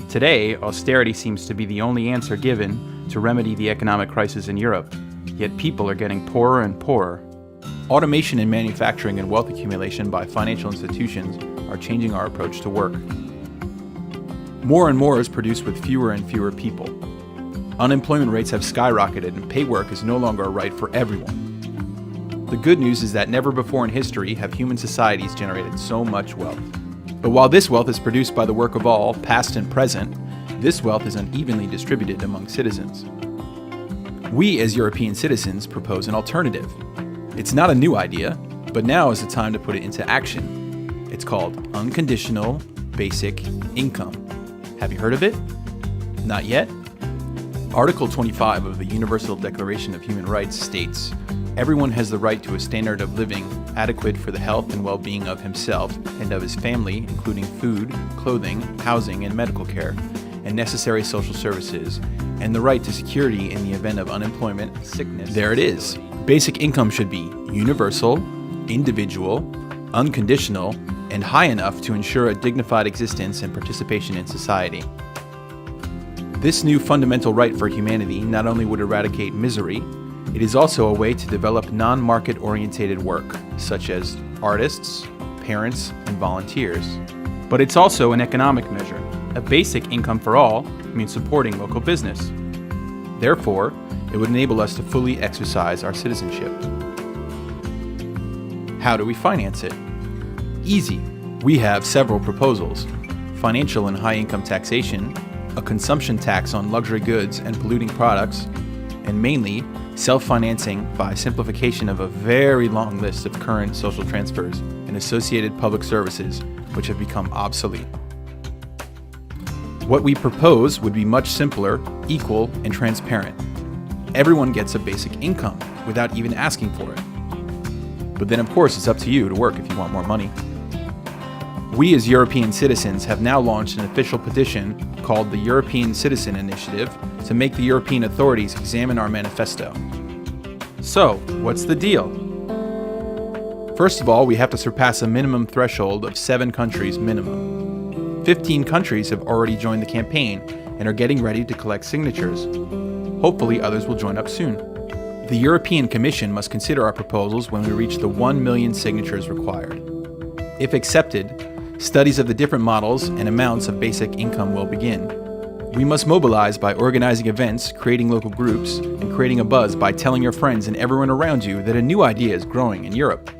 Today, austerity seems to be the only answer given to remedy the economic crisis in Europe, yet people are getting poorer and poorer. Automation in manufacturing and wealth accumulation by financial institutions are changing our approach to work. More and more is produced with fewer and fewer people. Unemployment rates have skyrocketed and pay work is no longer a right for everyone. The good news is that never before in history have human societies generated so much wealth. But while this wealth is produced by the work of all, past and present, this wealth is unevenly distributed among citizens. We as European citizens propose an alternative. It's not a new idea, but now is the time to put it into action. It's called Unconditional Basic Income. Have you heard of it? Not yet? Article 25 of the Universal Declaration of Human Rights states, "Everyone has the right to a standard of living adequate for the health and well-being of himself and of his family, including food, clothing, housing, and medical care, and necessary social services, and the right to security in the event of unemployment, sickness." There it is. Basic income should be universal, individual, unconditional, and high enough to ensure a dignified existence and participation in society. This new fundamental right for humanity not only would eradicate misery, it is also a way to develop non-market-orientated work, such as artists, parents, and volunteers. But it's also an economic measure. A basic income for all means supporting local business. Therefore, it would enable us to fully exercise our citizenship. How do we finance it? Easy. We have several proposals: financial and high-income taxation, a consumption tax on luxury goods and polluting products, and mainly, self-financing by simplification of a very long list of current social transfers and associated public services which have become obsolete. What we propose would be much simpler, equal, and transparent. Everyone gets a basic income without even asking for it. But then of course it's up to you to work if you want more money. We as European citizens have now launched an official petition called the European Citizen Initiative to make the European authorities examine our manifesto. So, what's the deal? First of all, we have to surpass a minimum threshold of 7 countries minimum. 15 countries have already joined the campaign and are getting ready to collect signatures. Hopefully others will join up soon. The European Commission must consider our proposals when we reach the 1 million signatures required. If accepted, studies of the different models and amounts of basic income will begin. We must mobilize by organizing events, creating local groups, and creating a buzz by telling your friends and everyone around you that a new idea is growing in Europe.